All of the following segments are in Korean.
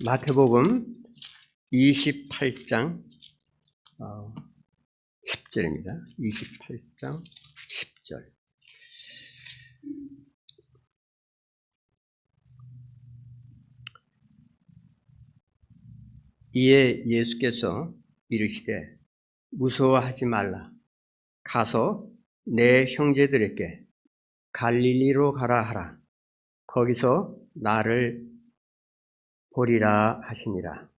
마태복음 28장 10절입니다. 28장 10절. 이에 예수께서 이르시되 무서워하지 말라. 가서 내 형제들에게 갈릴리로 가라 하라. 거기서 나를 보리라 하시니라.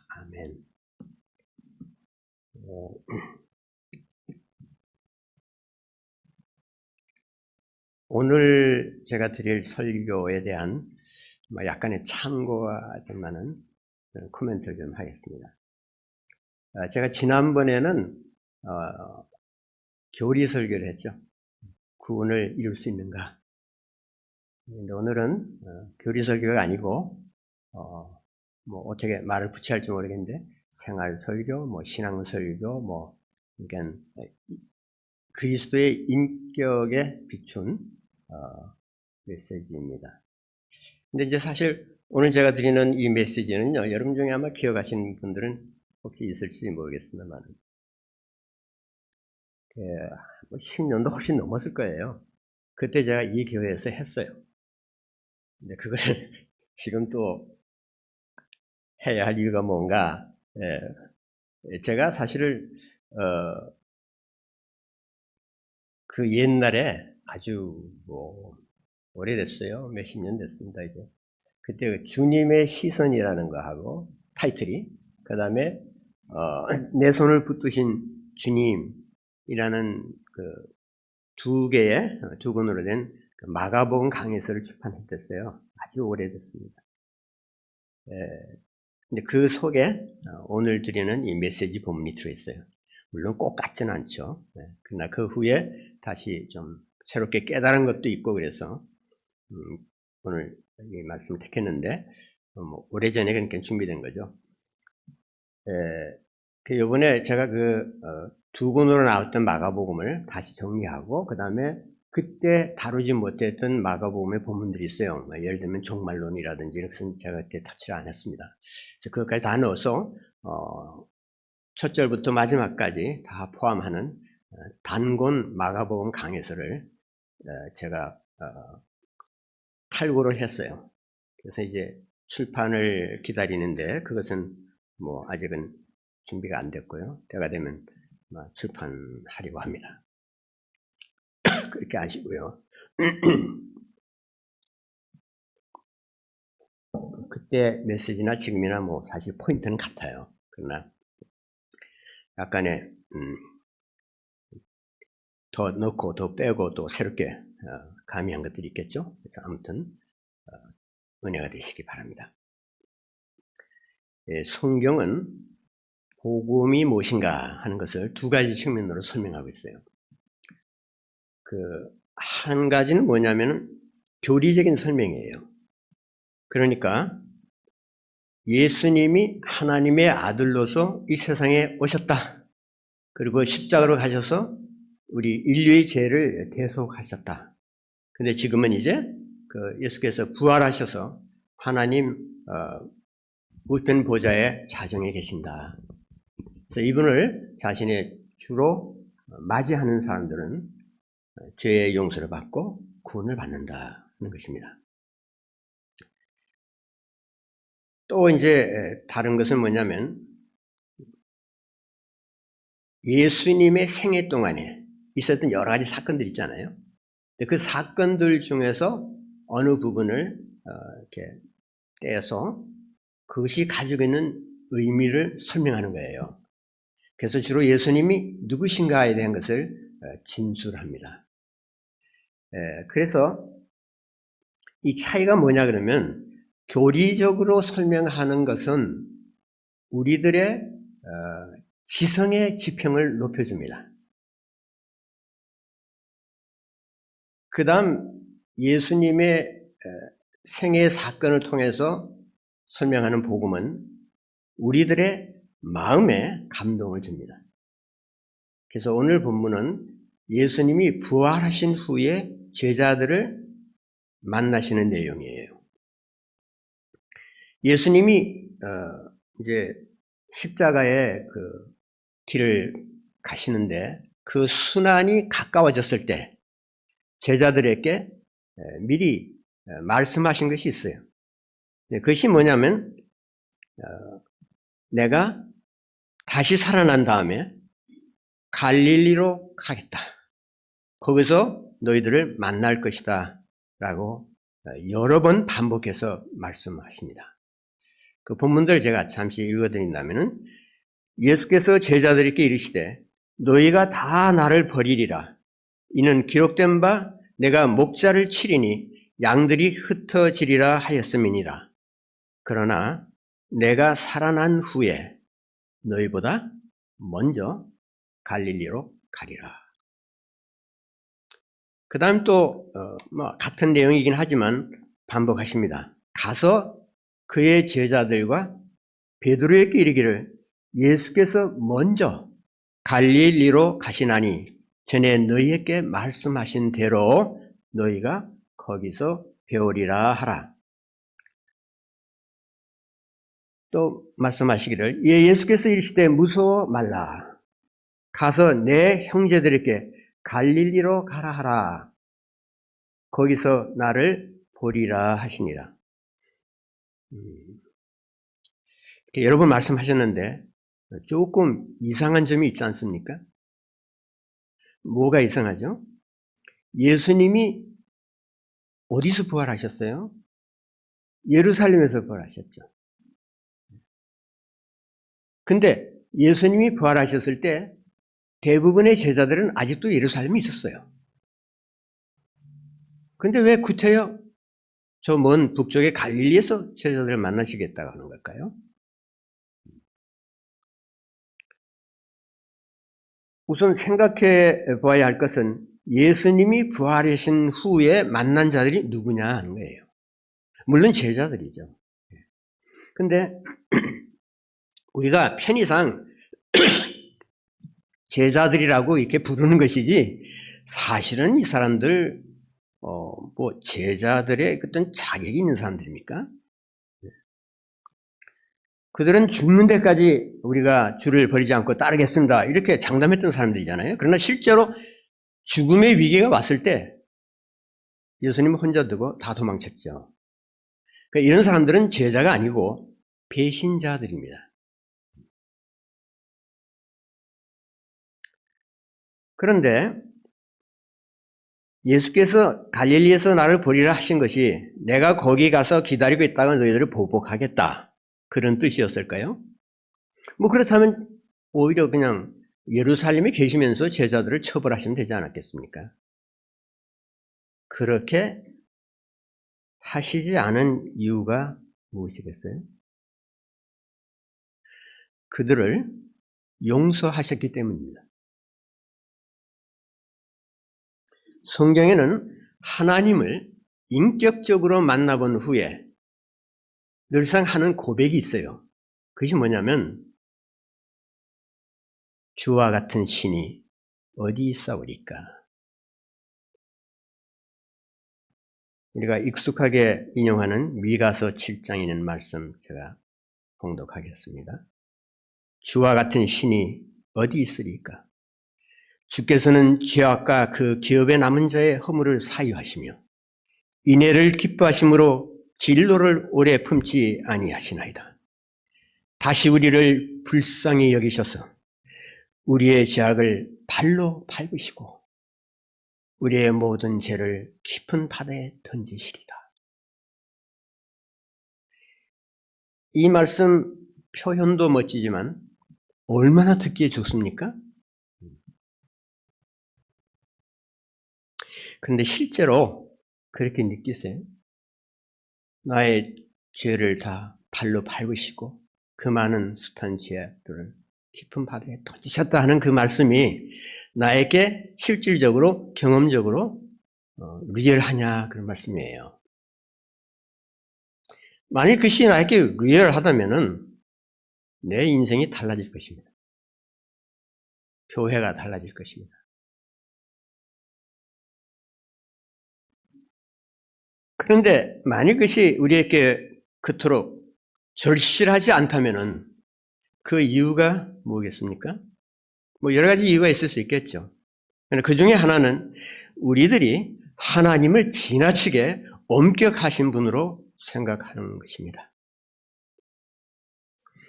아멘. 오늘 제가 드릴 설교에 대한 약간의 참고가 될 만한 코멘트를 좀 하겠습니다. 제가 지난번에는 교리 설교를 했죠. 구원을 이룰 수 있는가? 근데 오늘은 교리 설교가 아니고 어떻게 말을 붙여야 할지 모르겠는데 생활 설교, 신앙 설교, 그러니까 그리스도의 인격에 비춘 메시지입니다. 근데 이제 사실 오늘 제가 드리는 이 메시지는요, 여러분 중에 아마 기억하시는 분들은 혹시 있을지 모르겠습니다만, 10년도 훨씬 넘었을 거예요. 그때 제가 이 교회에서 했어요. 근데 그것을 지금 또 해야 할 이유가 뭔가, 제가 사실은, 그 옛날에 아주 오래됐어요. 몇십 년 됐습니다, 이제. 그때 주님의 시선이라는 거 하고, 타이틀이, 그 다음에, 내 손을 붙드신 주님이라는 두 권으로 된 마가복음 강해서를 출판했댔어요. 아주 오래됐습니다. 근데 그 속에 오늘 드리는 이 메시지 본문이 들어있어요. 물론 꼭 같지는 않죠. 그러나 그 후에 다시 좀 새롭게 깨달은 것도 있고 그래서 오늘 이 말씀을 택했는데 오래전에 그러니까 준비된 거죠. 이번에 제가 두 권으로 나왔던 마가복음을 다시 정리하고 그 다음에 그때 다루지 못했던 마가복음의 본문들이 있어요. 예를 들면 종말론이라든지 이것은 제가 그때 터치를 안 했습니다. 그래서 그것까지 다 넣어서 첫 절부터 마지막까지 다 포함하는 단권 마가복음 강해서를 제가 탈고를 했어요. 그래서 이제 출판을 기다리는데 그것은 아직은 준비가 안 됐고요. 때가 되면 출판하려고 합니다. 그렇게 아시고요. 그때 메시지나 지금이나 사실 포인트는 같아요. 그러나 약간의 더 넣고 더 빼고 또 새롭게 가미한 것들이 있겠죠. 그래서 아무튼 은혜가 되시기 바랍니다. 성경은 복음이 무엇인가 하는 것을 두 가지 측면으로 설명하고 있어요. 한 가지는 뭐냐면 교리적인 설명이에요. 그러니까 예수님이 하나님의 아들로서 이 세상에 오셨다. 그리고 십자가로 가셔서 우리 인류의 죄를 대속하셨다. 근데 지금은 이제 예수께서 부활하셔서 하나님 우편 보좌의 좌정에 계신다. 그래서 이분을 자신의 주로 맞이하는 사람들은 죄의 용서를 받고 구원을 받는다는 것입니다. 또 이제 다른 것은 뭐냐면 예수님의 생애 동안에 있었던 여러 가지 사건들 있잖아요. 그 사건들 중에서 어느 부분을 이렇게 떼서 그것이 가지고 있는 의미를 설명하는 거예요. 그래서 주로 예수님이 누구신가에 대한 것을 진술합니다. 그래서 이 차이가 뭐냐 그러면 교리적으로 설명하는 것은 우리들의 지성의 지평을 높여줍니다. 그 다음 예수님의 생애 사건을 통해서 설명하는 복음은 우리들의 마음에 감동을 줍니다. 그래서 오늘 본문은 예수님이 부활하신 후에 제자들을 만나시는 내용이에요. 예수님이 이제 십자가의 그 길을 가시는데 그 순환이 가까워졌을 때 제자들에게 미리 말씀하신 것이 있어요. 그것이 뭐냐면 내가 다시 살아난 다음에 갈릴리로 가겠다. 거기서 너희들을 만날 것이다. 라고 여러 번 반복해서 말씀하십니다. 그 본문들을 제가 잠시 읽어드린다면 예수께서 제자들에게 이르시되 너희가 다 나를 버리리라. 이는 기록된 바 내가 목자를 치리니 양들이 흩어지리라 하였음이니라. 그러나 내가 살아난 후에 너희보다 먼저 갈릴리로 가리라. 그 다음 또 같은 내용이긴 하지만 반복하십니다. 가서 그의 제자들과 베드로에게 이르기를 예수께서 먼저 갈릴리로 가시나니 전에 너희에게 말씀하신 대로 너희가 거기서 배우리라 하라. 또 말씀하시기를 예수께서 이르시되 무서워 말라. 가서 내 형제들에게 갈릴리로 가라 하라. 거기서 나를 보리라 하시니라. 여러 번 말씀하셨는데 조금 이상한 점이 있지 않습니까? 뭐가 이상하죠? 예수님이 어디서 부활하셨어요? 예루살렘에서 부활하셨죠. 근데 예수님이 부활하셨을 때 대부분의 제자들은 아직도 예루살렘에 있었어요. 근데 왜 구태여 저 먼 북쪽의 갈릴리에서 제자들을 만나시겠다고 하는 걸까요? 우선 생각해 봐야 할 것은 예수님이 부활하신 후에 만난 자들이 누구냐 하는 거예요. 물론 제자들이죠. 근데 우리가 편의상 제자들이라고 이렇게 부르는 것이지 사실은 이 사람들 제자들의 어떤 자격이 있는 사람들입니까? 그들은 죽는 데까지 우리가 주를 버리지 않고 따르겠습니다. 이렇게 장담했던 사람들이잖아요. 그러나 실제로 죽음의 위기가 왔을 때 예수님은 혼자 두고 다 도망쳤죠. 그러니까 이런 사람들은 제자가 아니고 배신자들입니다. 그런데 예수께서 갈릴리에서 나를 보리라 하신 것이 내가 거기 가서 기다리고 있다가 너희들을 보복하겠다. 그런 뜻이었을까요? 그렇다면 오히려 그냥 예루살렘에 계시면서 제자들을 처벌하시면 되지 않았겠습니까? 그렇게 하시지 않은 이유가 무엇이겠어요? 그들을 용서하셨기 때문입니다. 성경에는 하나님을 인격적으로 만나본 후에 늘상 하는 고백이 있어요. 그것이 뭐냐면 주와 같은 신이 어디 있사오리까? 우리가 익숙하게 인용하는 미가서 7장에 있는 말씀 제가 봉독하겠습니다. 주와 같은 신이 어디 있으리까? 주께서는 죄악과 그 기업에 남은 자의 허물을 사유하시며 인애를 기뻐하심으로 진로를 오래 품지 아니하시나이다. 다시 우리를 불쌍히 여기셔서 우리의 죄악을 발로 밟으시고 우리의 모든 죄를 깊은 바다에 던지시리다. 이 말씀 표현도 멋지지만 얼마나 듣기에 좋습니까? 그런데 실제로 그렇게 느끼세요? 나의 죄를 다 발로 밟으시고 그 많은 숱한 죄들을 깊은 바다에 던지셨다 하는 그 말씀이 나에게 실질적으로 경험적으로 리얼하냐 그런 말씀이에요. 만일 그것이 나에게 리얼하다면은 내 인생이 달라질 것입니다. 교회가 달라질 것입니다. 그런데 만일 그것이 우리에게 그토록 절실하지 않다면은 그 이유가 뭐겠습니까? 뭐 여러 가지 이유가 있을 수 있겠죠. 그 중에 하나는 우리들이 하나님을 지나치게 엄격하신 분으로 생각하는 것입니다.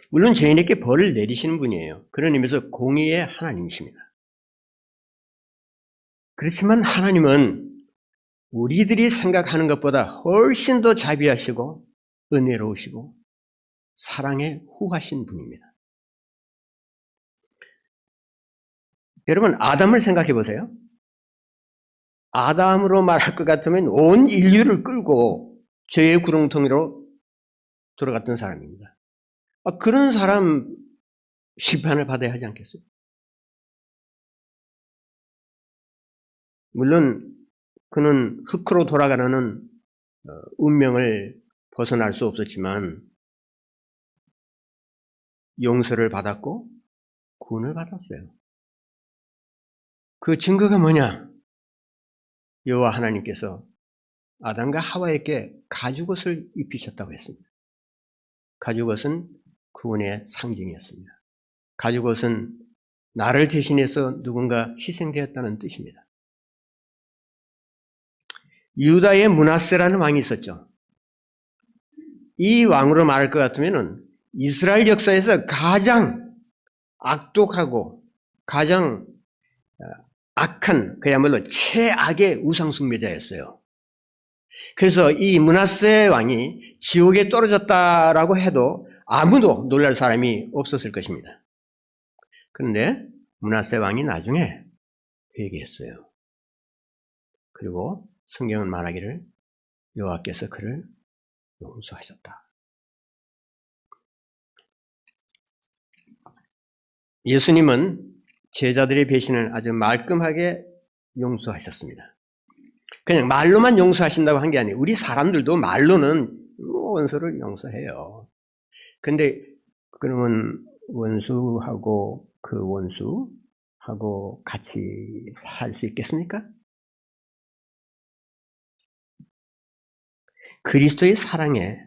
물론 죄인에게 벌을 내리시는 분이에요. 그런 의미에서 공의의 하나님이십니다. 그렇지만 하나님은 우리들이 생각하는 것보다 훨씬 더 자비하시고 은혜로우시고 사랑에 후하신 분입니다. 여러분, 아담을 생각해 보세요. 아담으로 말할 것 같으면 온 인류를 끌고 죄의 구렁텅이로 돌아갔던 사람입니다. 그런 사람 심판을 받아야 하지 않겠어요? 물론 그는 흙으로 돌아가라는 운명을 벗어날 수 없었지만 용서를 받았고 구원을 받았어요. 그 증거가 뭐냐? 여호와 하나님께서 아담과 하와에게 가죽옷을 입히셨다고 했습니다. 가죽옷은 구원의 상징이었습니다. 가죽옷은 나를 대신해서 누군가 희생되었다는 뜻입니다. 유다의 므낫세라는 왕이 있었죠. 이 왕으로 말할 것 같으면 이스라엘 역사에서 가장 악독하고 가장 악한, 그야말로 최악의 우상숭배자였어요. 그래서 이 므낫세 왕이 지옥에 떨어졌다라고 해도 아무도 놀랄 사람이 없었을 것입니다. 그런데 므낫세 왕이 나중에 회개했어요. 그리고 성경은 말하기를 여호와께서 그를 용서하셨다. 예수님은 제자들의 배신을 아주 말끔하게 용서하셨습니다. 그냥 말로만 용서하신다고 한 게 아니에요. 우리 사람들도 말로는 원수를 용서해요. 근데 그러면 원수하고 그 원수하고 같이 살 수 있겠습니까? 그리스도의 사랑에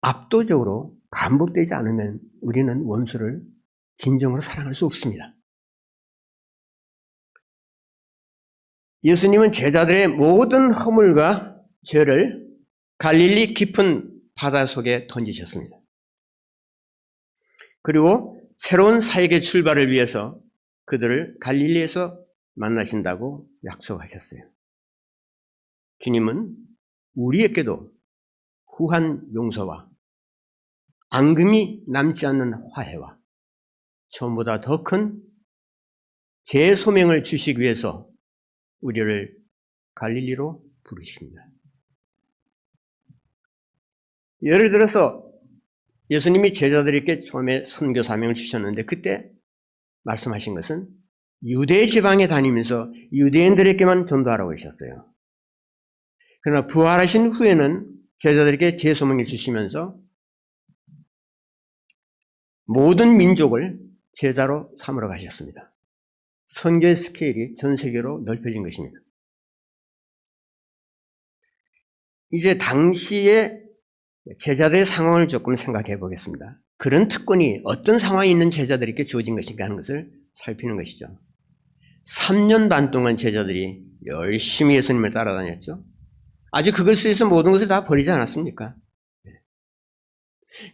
압도적으로 감복되지 않으면 우리는 원수를 진정으로 사랑할 수 없습니다. 예수님은 제자들의 모든 허물과 죄를 갈릴리 깊은 바다 속에 던지셨습니다. 그리고 새로운 사역의 출발을 위해서 그들을 갈릴리에서 만나신다고 약속하셨어요. 주님은 우리에게도 후한 용서와 앙금이 남지 않는 화해와 처음보다 더 큰 재소명을 주시기 위해서 우리를 갈릴리로 부르십니다. 예를 들어서 예수님이 제자들에게 처음에 선교 사명을 주셨는데 그때 말씀하신 것은 유대 지방에 다니면서 유대인들에게만 전도하라고 하셨어요. 그러나 부활하신 후에는 제자들에게 재소명을 주시면서 모든 민족을 제자로 삼으러 가셨습니다. 선교의 스케일이 전 세계로 넓혀진 것입니다. 이제 당시의 제자들의 상황을 조금 생각해 보겠습니다. 그런 특권이 어떤 상황에 있는 제자들에게 주어진 것인가 하는 것을 살피는 것이죠. 3년 반 동안 제자들이 열심히 예수님을 따라다녔죠. 아주 그것에 의해서 모든 것을 다 버리지 않았습니까?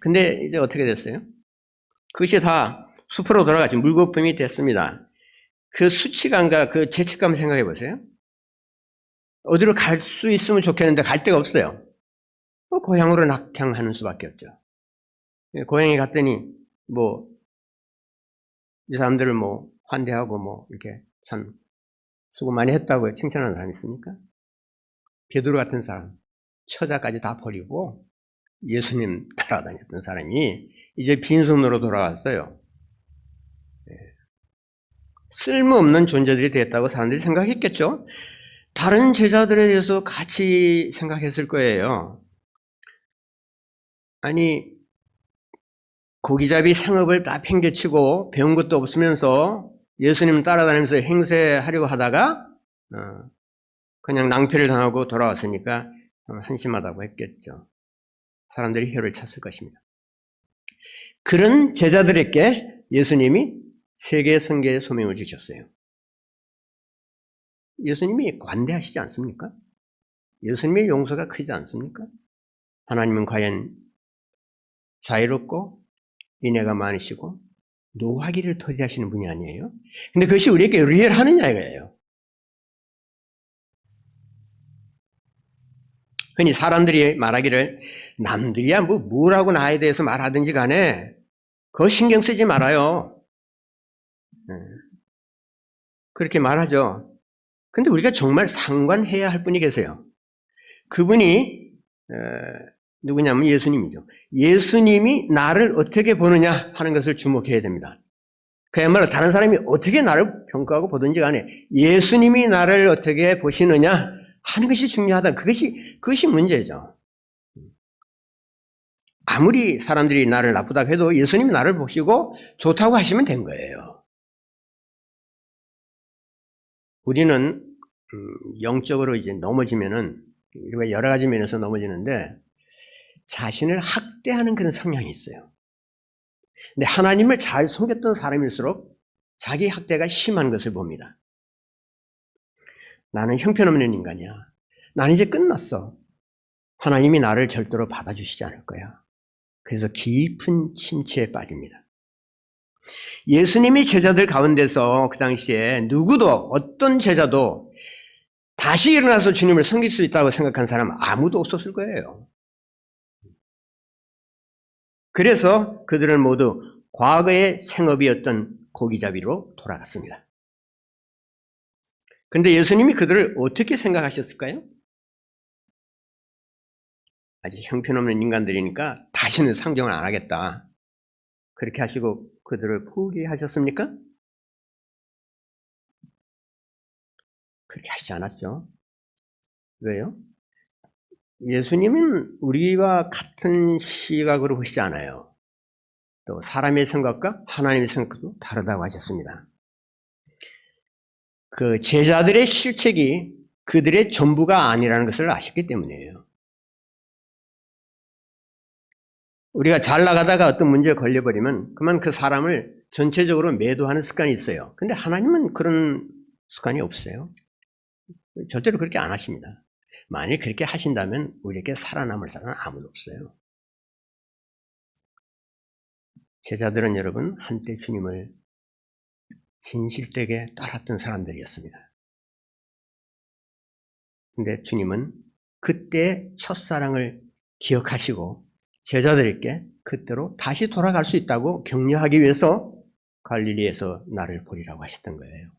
근데 이제 어떻게 됐어요? 그것이 다 숲으로 돌아가지 물거품이 됐습니다. 그 수치감과 그 죄책감을 생각해 보세요. 어디로 갈 수 있으면 좋겠는데 갈 데가 없어요. 고향으로 낙향하는 수밖에 없죠. 고향에 갔더니 이 사람들을 환대하고 이렇게 참 수고 많이 했다고 칭찬하는 사람이 있습니까? 베드로 같은 사람, 처자까지 다 버리고 예수님 따라다녔던 사람이 이제 빈손으로 돌아왔어요. 쓸모없는 존재들이 됐다고 사람들이 생각했겠죠? 다른 제자들에 대해서 같이 생각했을 거예요. 아니, 고기잡이 생업을 다 팽개치고 배운 것도 없으면서 예수님 따라다니면서 행세하려고 하다가 그냥 낭패를 당하고 돌아왔으니까 한심하다고 했겠죠. 사람들이 혀를 찼을 것입니다. 그런 제자들에게 예수님이 세계 선교의 소명을 주셨어요. 예수님이 관대하시지 않습니까? 예수님의 용서가 크지 않습니까? 하나님은 과연 자유롭고 인애가 많으시고 노하기를 터지하시는 분이 아니에요? 근데 그것이 우리에게 리얼하느냐 이거예요. 흔히 사람들이 말하기를 남들이야 뭐라고 나에 대해서 말하든지 간에 그거 신경 쓰지 말아요. 그렇게 말하죠. 근데 우리가 정말 상관해야 할 분이 계세요. 그분이 누구냐면 예수님이죠. 예수님이 나를 어떻게 보느냐 하는 것을 주목해야 됩니다. 그야말로 다른 사람이 어떻게 나를 평가하고 보든지 간에 예수님이 나를 어떻게 보시느냐 하는 것이 중요하다. 그것이 문제죠. 아무리 사람들이 나를 나쁘다고 해도 예수님이 나를 보시고 좋다고 하시면 된 거예요. 우리는 영적으로 이제 넘어지면은 우리가 여러 가지 면에서 넘어지는데 자신을 학대하는 그런 성향이 있어요. 근데 하나님을 잘 섬겼던 사람일수록 자기 학대가 심한 것을 봅니다. 나는 형편없는 인간이야. 나는 이제 끝났어. 하나님이 나를 절대로 받아주시지 않을 거야. 그래서 깊은 침체에 빠집니다. 예수님이 제자들 가운데서 그 당시에 누구도 어떤 제자도 다시 일어나서 주님을 섬길 수 있다고 생각한 사람 아무도 없었을 거예요. 그래서 그들은 모두 과거의 생업이었던 고기잡이로 돌아갔습니다. 그런데 예수님이 그들을 어떻게 생각하셨을까요? 아주 형편없는 인간들이니까 다시는 상종을 안 하겠다. 그렇게 하시고 그들을 포기하셨습니까? 그렇게 하시지 않았죠. 왜요? 예수님은 우리와 같은 시각으로 보시지 않아요. 또 사람의 생각과 하나님의 생각도 다르다고 하셨습니다. 그 제자들의 실책이 그들의 전부가 아니라는 것을 아셨기 때문이에요. 우리가 잘 나가다가 어떤 문제에 걸려버리면 그만 그 사람을 전체적으로 매도하는 습관이 있어요. 근데 하나님은 그런 습관이 없어요. 절대로 그렇게 안 하십니다. 만일 그렇게 하신다면 우리에게 살아남을 사람은 아무도 없어요. 제자들은 여러분 한때 주님을 진실되게 따랐던 사람들이었습니다. 근데 주님은 그때 첫사랑을 기억하시고 제자들에게 그때로 다시 돌아갈 수 있다고 격려하기 위해서 갈릴리에서 나를 보리라고 하셨던 거예요.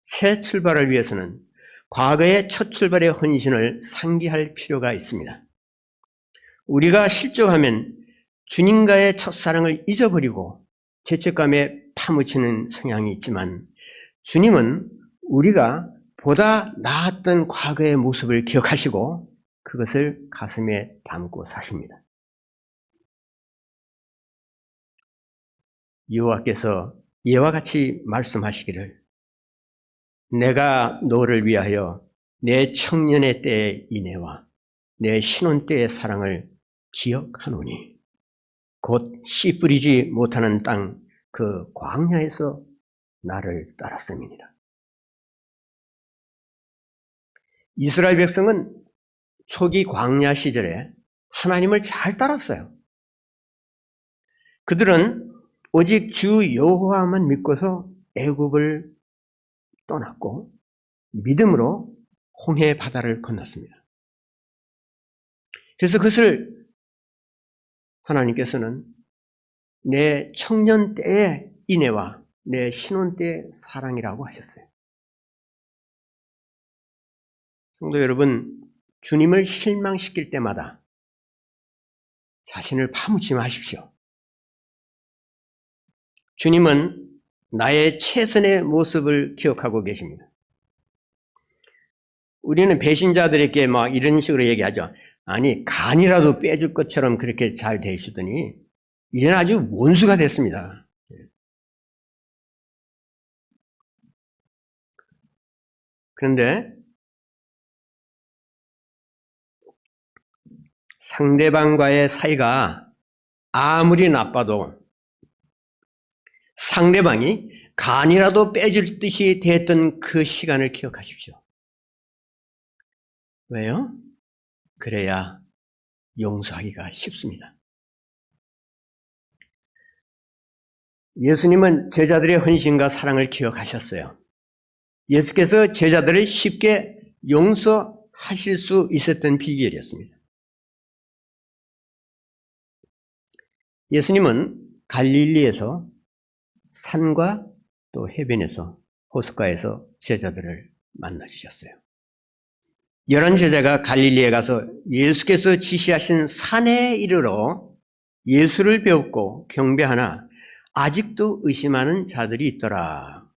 새 출발을 위해서는 과거의 첫 출발의 헌신을 상기할 필요가 있습니다. 우리가 실족하면 주님과의 첫사랑을 잊어버리고 죄책감에 파묻히는 성향이 있지만 주님은 우리가 보다 나았던 과거의 모습을 기억하시고 그것을 가슴에 담고 사십니다. 여호와께서 이와 같이 말씀하시기를 내가 너를 위하여 내 청년의 때의 인애와 내 신혼 때의 사랑을 기억하노니 곧 씨 뿌리지 못하는 땅 그 광야에서 나를 따랐음이니라. 이스라엘 백성은 초기 광야 시절에 하나님을 잘 따랐어요. 그들은 오직 주 여호와만 믿고서 애굽을 떠났고 믿음으로 홍해 바다를 건넜습니다. 그래서 그것을 하나님께서는 내 청년 때의 인애와 내 신혼 때의 사랑이라고 하셨어요. 성도 여러분, 주님을 실망시킬 때마다 자신을 파묻지 마십시오. 주님은 나의 최선의 모습을 기억하고 계십니다. 우리는 배신자들에게 막 이런 식으로 얘기하죠. 아니, 간이라도 빼줄 것처럼 그렇게 잘 대해주더니 이제는 아주 원수가 됐습니다. 그런데 상대방과의 사이가 아무리 나빠도 상대방이 간이라도 빼줄 듯이 됐던 그 시간을 기억하십시오. 왜요? 그래야 용서하기가 쉽습니다. 예수님은 제자들의 헌신과 사랑을 기억하셨어요. 예수께서 제자들을 쉽게 용서하실 수 있었던 비결이었습니다. 예수님은 갈릴리에서 산과 또 해변에서 호숫가에서 제자들을 만나주셨어요. 11 제자가 갈릴리에 가서 예수께서 지시하신 산에 이르러 예수를 배웠고 경배하나 아직도 의심하는 자들이 있더라.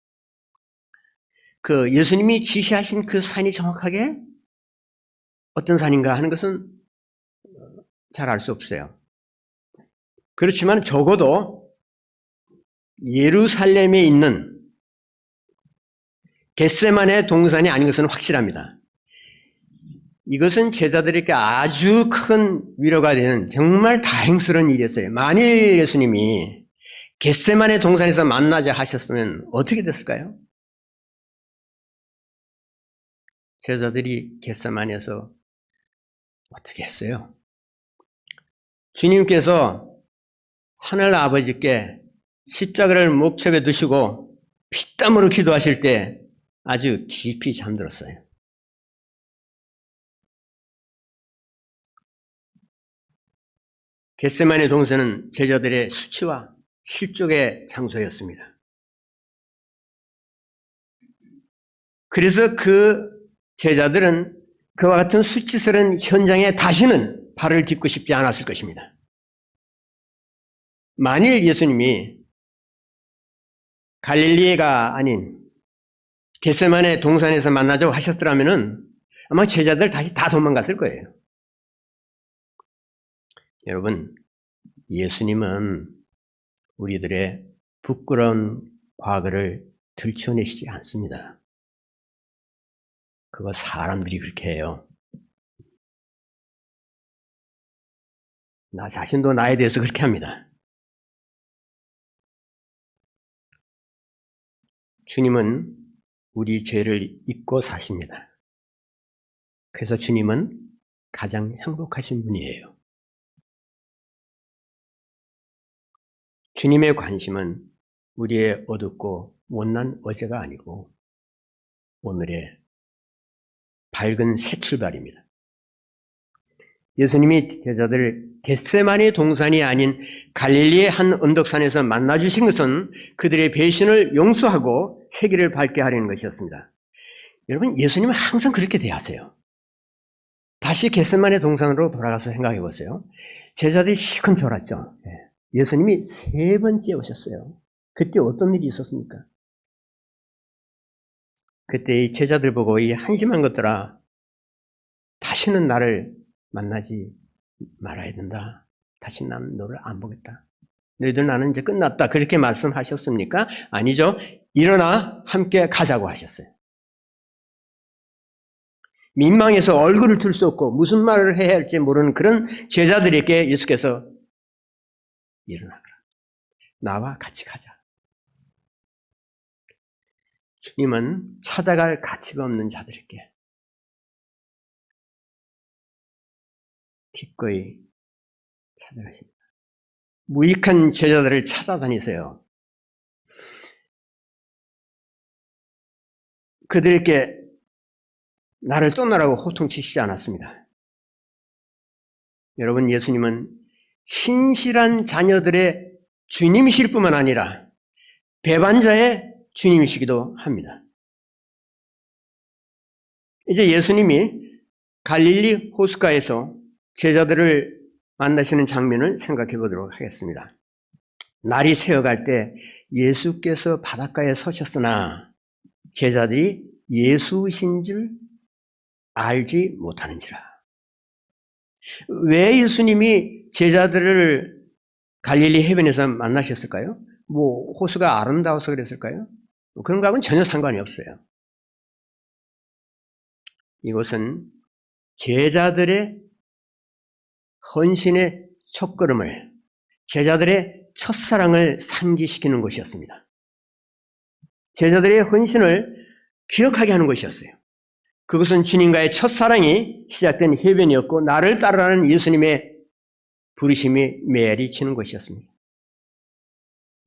그 예수님이 지시하신 그 산이 정확하게 어떤 산인가 하는 것은 잘 알 수 없어요. 그렇지만 적어도 예루살렘에 있는 겟세마네 동산이 아닌 것은 확실합니다. 이것은 제자들에게 아주 큰 위로가 되는 정말 다행스러운 일이었어요. 만일 예수님이 겟세마네 동산에서 만나자 하셨으면 어떻게 됐을까요? 제자들이 겟세마네에서 어떻게 했어요? 주님께서 하늘 아버지께 십자가를 목척에 두시고 피땀으로 기도하실 때 아주 깊이 잠들었어요. 겟세마네 동산은 제자들의 수치와 실족의 장소였습니다. 그래서 그 제자들은 그와 같은 수치스러운 현장에 다시는 발을 딛고 싶지 않았을 것입니다. 만일 예수님이 갈릴리가 아닌 겟세마네 동산에서 만나자고 하셨더라면 아마 제자들 다시 다 도망갔을 거예요. 여러분, 예수님은 우리들의 부끄러운 과거를 들춰내시지 않습니다. 그거 사람들이 그렇게 해요. 나 자신도 나에 대해서 그렇게 합니다. 주님은 우리 죄를 잊고 사십니다. 그래서 주님은 가장 행복하신 분이에요. 주님의 관심은 우리의 어둡고 못난 어제가 아니고 오늘의 밝은 새 출발입니다. 예수님이 제자들을 겟세마네 동산이 아닌 갈릴리의 한 언덕산에서 만나주신 것은 그들의 배신을 용서하고 새 길을 밟게 하려는 것이었습니다. 여러분, 예수님은 항상 그렇게 대하세요. 다시 겟세마네 동산으로 돌아가서 생각해 보세요. 제자들이 실컷 졸았죠. 예수님이 3번째 오셨어요. 그때 어떤 일이 있었습니까? 그때 이 제자들 보고 이 한심한 것들아, 다시는 나를 만나지 말아야 된다. 다시 나는 너를 안 보겠다. 너희들 나는 이제 끝났다. 그렇게 말씀하셨습니까? 아니죠. 일어나 함께 가자고 하셨어요. 민망해서 얼굴을 들 수 없고 무슨 말을 해야 할지 모르는 그런 제자들에게 예수께서 일어나라. 나와 같이 가자. 주님은 찾아갈 가치가 없는 자들에게 기꺼이 찾아가십니다. 무익한 제자들을 찾아다니세요. 그들에게 나를 떠나라고 호통치시지 않았습니다. 여러분, 예수님은 신실한 자녀들의 주님이실 뿐만 아니라 배반자의 주님이시기도 합니다. 이제 예수님이 갈릴리 호숫가에서 제자들을 만나시는 장면을 생각해 보도록 하겠습니다. 날이 새어갈 때 예수께서 바닷가에 서셨으나 제자들이 예수신 줄 알지 못하는지라. 왜 예수님이 제자들을 갈릴리 해변에서 만나셨을까요? 호수가 아름다워서 그랬을까요? 그런 거하고는 전혀 상관이 없어요. 이것은 제자들의 헌신의 첫걸음을 제자들의 첫사랑을 상기시키는 것이었습니다. 제자들의 헌신을 기억하게 하는 것이었어요. 그것은 주님과의 첫사랑이 시작된 해변이었고 나를 따르라는 예수님의 부르심이 메아리 치는 것이었습니다.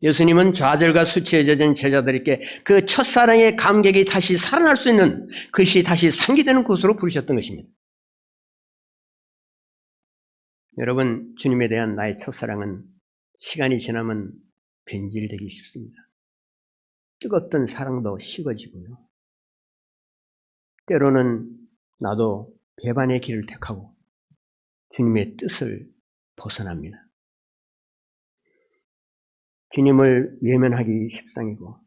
예수님은 좌절과 수치에 젖은 제자들에게 그 첫사랑의 감격이 다시 살아날 수 있는 그것이 다시 상기되는 곳으로 부르셨던 것입니다. 여러분, 주님에 대한 나의 첫사랑은 시간이 지나면 변질되기 쉽습니다. 뜨겁던 사랑도 식어지고요. 때로는 나도 배반의 길을 택하고 주님의 뜻을 벗어납니다. 주님을 외면하기 십상이고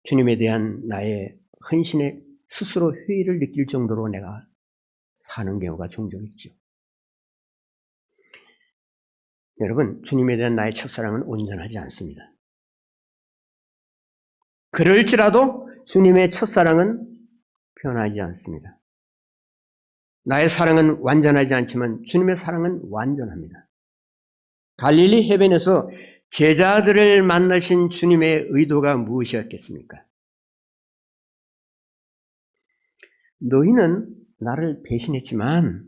주님에 대한 나의 헌신에 스스로 회의를 느낄 정도로 내가 사는 경우가 종종 있죠. 여러분, 주님에 대한 나의 첫사랑은 온전하지 않습니다. 그럴지라도 주님의 첫사랑은 변하지 않습니다. 나의 사랑은 완전하지 않지만 주님의 사랑은 완전합니다. 갈릴리 해변에서 제자들을 만나신 주님의 의도가 무엇이었겠습니까? 너희는 나를 배신했지만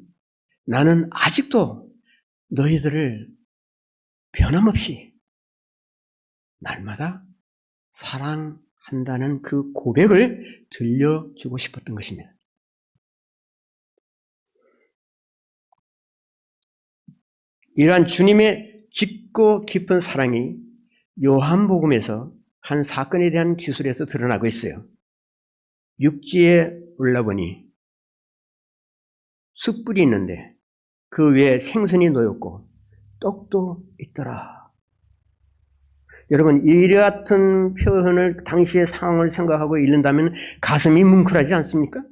나는 아직도 너희들을 변함없이 날마다 사랑한다는 그 고백을 들려주고 싶었던 것입니다. 이러한 주님의 깊고 깊은 사랑이 요한복음에서 한 사건에 대한 기술에서 드러나고 있어요. 육지에 올라보니 숯불이 있는데 그 위에 생선이 놓였고 떡도 있더라. 여러분, 이 같은 표현을 당시의 상황을 생각하고 읽는다면 가슴이 뭉클하지 않습니까?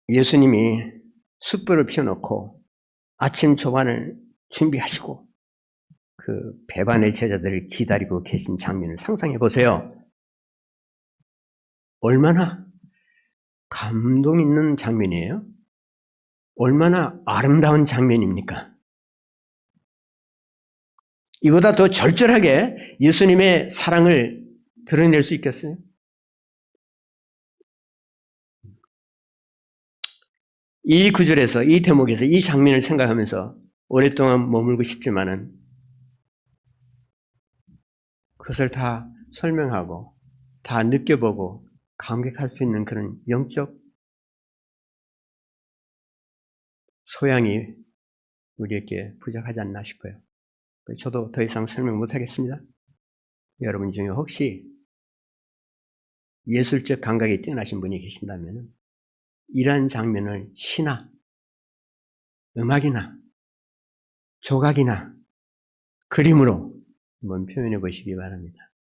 예수님이 숯불을 피워놓고 아침 조반을 준비하시고 그 배반의 제자들을 기다리고 계신 장면을 상상해 보세요. 얼마나 감동 있는 장면이에요? 얼마나 아름다운 장면입니까? 이보다 더 절절하게 예수님의 사랑을 드러낼 수 있겠어요? 이 구절에서, 이 대목에서 이 장면을 생각하면서 오랫동안 머물고 싶지만은 그것을 다 설명하고 다 느껴보고 감격할 수 있는 그런 영적 소양이 우리에게 부족하지 않나 싶어요. 저도 더 이상 설명 못하겠습니다. 여러분 중에 혹시 예술적 감각이 뛰어나신 분이 계신다면 이러한 장면을 시나 음악이나 조각이나 그림으로 한번 표현해 보시기 바랍니다.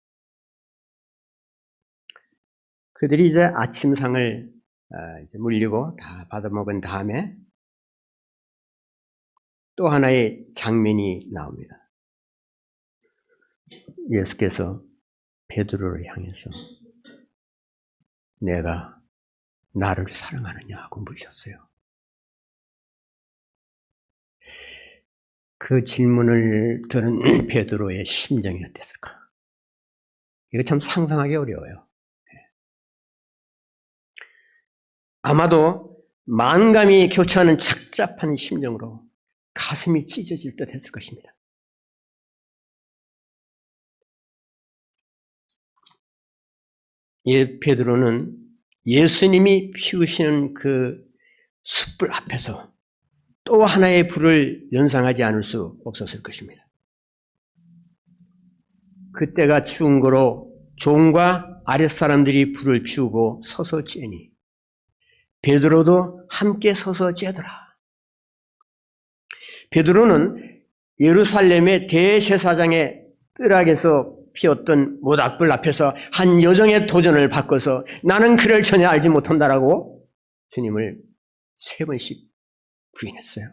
그들이 이제 아침상을 이제 물리고 다 받아먹은 다음에 또 하나의 장면이 나옵니다. 예수께서 베드로를 향해서 내가 나를 사랑하느냐고 물으셨어요. 그 질문을 들은 베드로의 심정이 어땠을까? 이거 참 상상하기 어려워요. 아마도 만감이 교차하는 착잡한 심정으로 가슴이 찢어질 듯 했을 것입니다. 베드로는 예수님이 피우시는 그 숯불 앞에서 또 하나의 불을 연상하지 않을 수 없었을 것입니다. 그때가 추운 거로 종과 아랫사람들이 불을 피우고 서서 쬐니 베드로도 함께 서서 쬐더라. 베드로는 예루살렘의 대제사장의 뜰악에서 피웠던 모닥불 앞에서 한 여정의 도전을 바꿔서 나는 그를 전혀 알지 못한다라고 주님을 3번씩 부인했어요.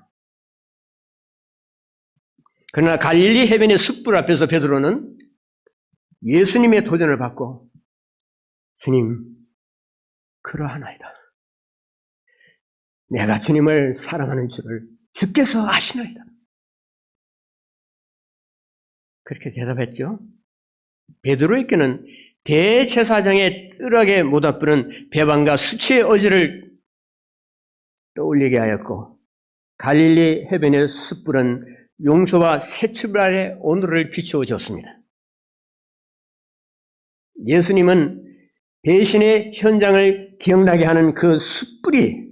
그러나 갈릴리 해변의 숯불 앞에서 베드로는 예수님의 도전을 받고 주님, 그러하나이다. 내가 주님을 사랑하는 줄을 주께서 아시나이다. 그렇게 대답했죠. 베드로에게는 대제사장의 뜰하게 모닥불은 배반과 수치의 어지를 떠올리게 하였고, 갈릴리 해변의 숯불은 용서와 새 출발의 오늘을 비추어 줬습니다. 예수님은 배신의 현장을 기억나게 하는 그 숯불이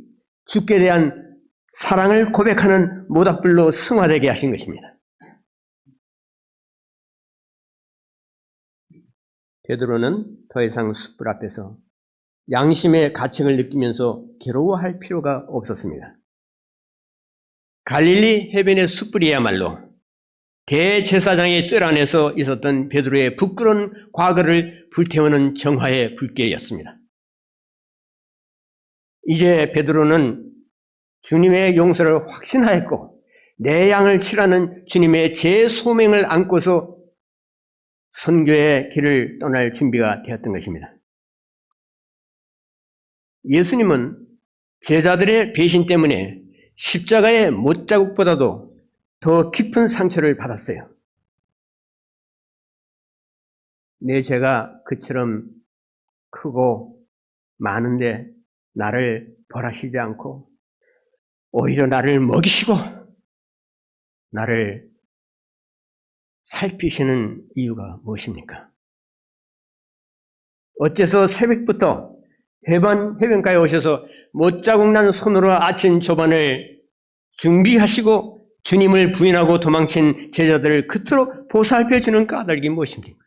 주께 대한 사랑을 고백하는 모닥불로 승화되게 하신 것입니다. 베드로는 더 이상 숯불 앞에서 양심의 가책을 느끼면서 괴로워할 필요가 없었습니다. 갈릴리 해변의 숯불이야말로 대제사장의 뜰 안에서 있었던 베드로의 부끄러운 과거를 불태우는 정화의 불길이었습니다. 이제 베드로는 주님의 용서를 확신하였고 내 양을 치라는 주님의 재소명을 안고서 선교의 길을 떠날 준비가 되었던 것입니다. 예수님은 제자들의 배신 때문에 십자가의 못자국보다도 더 깊은 상처를 받았어요. 내 죄가 그처럼 크고 많은데 나를 벌하시지 않고 오히려 나를 먹이시고 나를 살피시는 이유가 무엇입니까? 어째서 새벽부터 해변가에 오셔서 못자국 난 손으로 아침 조반을 준비하시고 주님을 부인하고 도망친 제자들을 그토록 보살펴주는 까닭이 무엇입니까?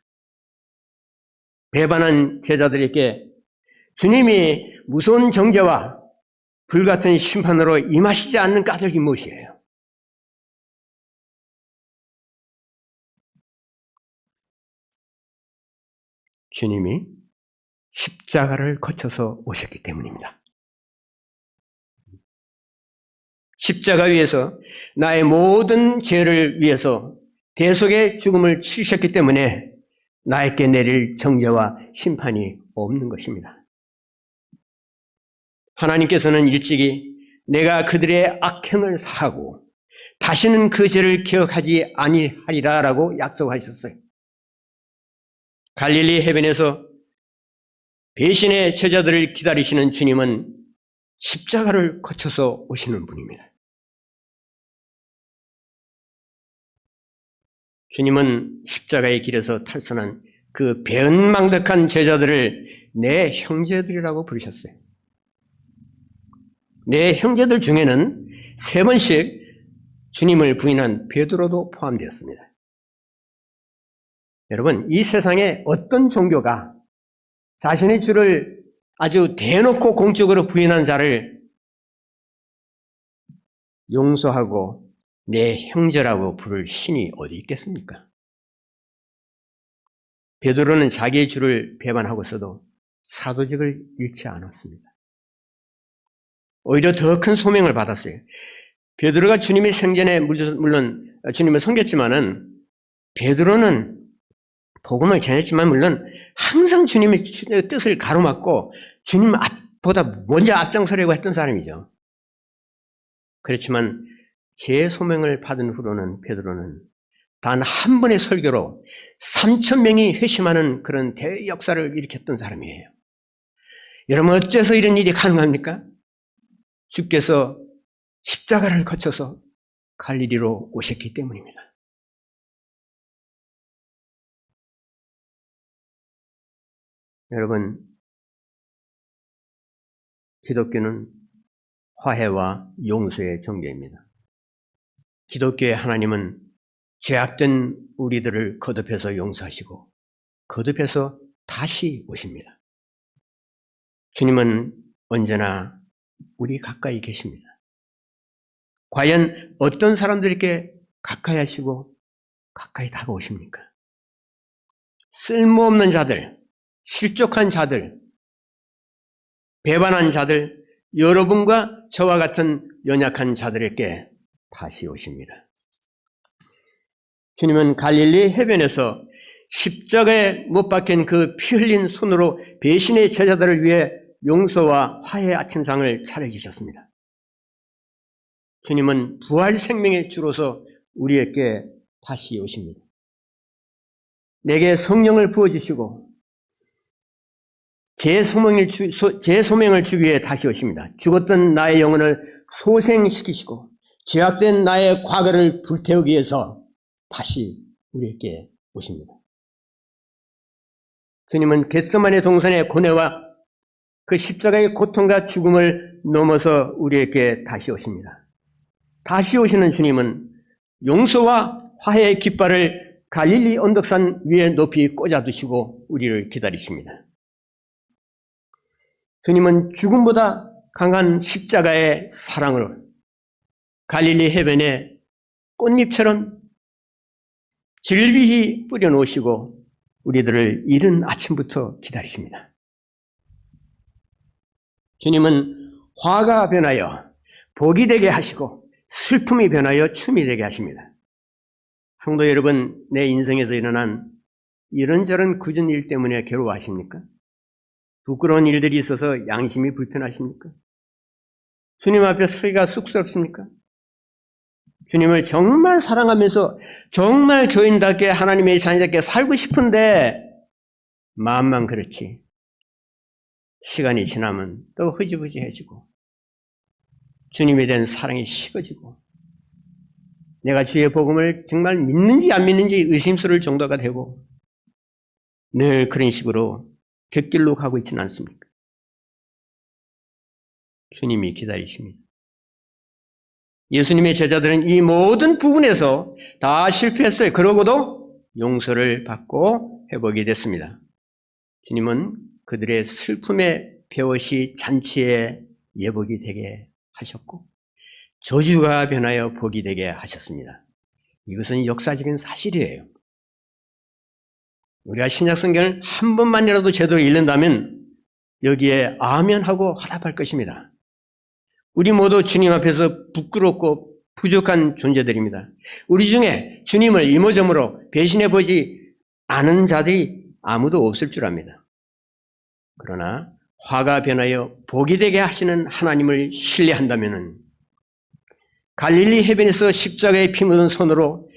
배반한 제자들에게 주님이 무서운 정죄와 불같은 심판으로 임하시지 않는 까닭이 무엇이에요? 주님이 십자가를 거쳐서 오셨기 때문입니다. 십자가 위에서 나의 모든 죄를 위해서 대속의 죽음을 치르셨기 때문에 나에게 내릴 정죄와 심판이 없는 것입니다. 하나님께서는 일찍이 내가 그들의 악행을 사하고 다시는 그 죄를 기억하지 아니하리라라고 약속하셨어요. 갈릴리 해변에서 배신의 제자들을 기다리시는 주님은 십자가를 거쳐서 오시는 분입니다. 주님은 십자가의 길에서 탈선한 그 배은망덕한 제자들을 내 형제들이라고 부르셨어요. 내 형제들 중에는 3번씩 주님을 부인한 베드로도 포함되었습니다. 여러분, 이 세상에 어떤 종교가 자신의 주를 아주 대놓고 공적으로 부인한 자를 용서하고 내 형제라고 부를 신이 어디 있겠습니까? 베드로는 자기의 주를 배반하고서도 사도직을 잃지 않았습니다. 오히려 더 큰 소명을 받았어요. 베드로가 주님의 생전에 물론 주님을 섬겼지만은 베드로는 복음을 전했지만 물론 항상 주님의 뜻을 가로막고 주님 앞보다 먼저 앞장서려고 했던 사람이죠. 그렇지만 재소명을 받은 후로는 베드로는 단 한 번의 설교로 3,000명이 회심하는 그런 대역사를 일으켰던 사람이에요. 여러분, 어째서 이런 일이 가능합니까? 주께서 십자가를 거쳐서 갈릴리로 오셨기 때문입니다. 여러분, 기독교는 화해와 용서의 종교입니다. 기독교의 하나님은 죄악된 우리들을 거듭해서 용서하시고 거듭해서 다시 오십니다. 주님은 언제나 우리 가까이 계십니다. 과연 어떤 사람들에게 가까이 하시고 가까이 다가오십니까? 쓸모없는 자들, 실족한 자들, 배반한 자들, 여러분과 저와 같은 연약한 자들에게 다시 오십니다. 주님은 갈릴리 해변에서 십자가에 못 박힌 그 피 흘린 손으로 배신의 제자들을 위해 용서와 화해의 아침상을 차려주셨습니다. 주님은 부활 생명의 주로서 우리에게 다시 오십니다. 내게 성령을 부어주시고 제 소명을 주기 위해 다시 오십니다. 죽었던 나의 영혼을 소생시키시고 죄악된 나의 과거를 불태우기 위해서 다시 우리에게 오십니다. 주님은 겟세마네 동산의 고뇌와 그 십자가의 고통과 죽음을 넘어서 우리에게 다시 오십니다. 다시 오시는 주님은 용서와 화해의 깃발을 갈릴리 언덕산 위에 높이 꽂아두시고 우리를 기다리십니다. 주님은 죽음보다 강한 십자가의 사랑으로 갈릴리 해변에 꽃잎처럼 질비히 뿌려놓으시고 우리들을 이른 아침부터 기다리십니다. 주님은 화가 변하여 복이 되게 하시고 슬픔이 변하여 춤이 되게 하십니다. 성도 여러분, 내 인생에서 일어난 이런저런 굳은 일 때문에 괴로워하십니까? 부끄러운 일들이 있어서 양심이 불편하십니까? 주님 앞에 서기가 쑥스럽습니까? 주님을 정말 사랑하면서 정말 교인답게 하나님의 자녀답게 살고 싶은데 마음만 그렇지 시간이 지나면 또 흐지부지해지고 주님에 대한 사랑이 식어지고 내가 주의 복음을 정말 믿는지 안 믿는지 의심스러울 정도가 되고 늘 그런 식으로 곁길로 가고 있지는 않습니까? 주님이 기다리십니다. 예수님의 제자들은 이 모든 부분에서 다 실패했어요. 그러고도 용서를 받고 회복이 됐습니다. 주님은 그들의 슬픔의 배옷이 잔치의 예복이 되게 하셨고 저주가 변하여 복이 되게 하셨습니다. 이것은 역사적인 사실이에요. 우리가 신약성경을 한 번만이라도 제대로 읽는다면 여기에 아멘 하고 화답할 것입니다. 우리 모두 주님 앞에서 부끄럽고 부족한 존재들입니다. 우리 중에 주님을 이모저모로 배신해보지 않은 자들이 아무도 없을 줄 압니다. 그러나 화가 변하여 복이 되게 하시는 하나님을 신뢰한다면 갈릴리 해변에서 십자가에 피 묻은 손으로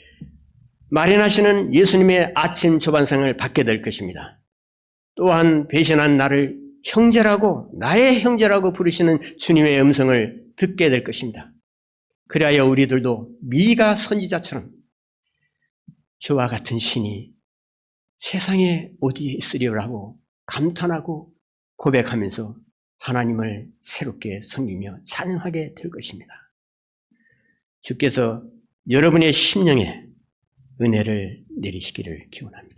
마련하시는 예수님의 아침 조반상을 받게 될 것입니다. 또한 배신한 나를 형제라고 나의 형제라고 부르시는 주님의 음성을 듣게 될 것입니다. 그리하여 우리들도 미가 선지자처럼 저와 같은 신이 세상에 어디에 있으리라고 감탄하고 고백하면서 하나님을 새롭게 섬기며 찬양하게 될 것입니다. 주께서 여러분의 심령에 은혜를 내리시기를 기원합니다.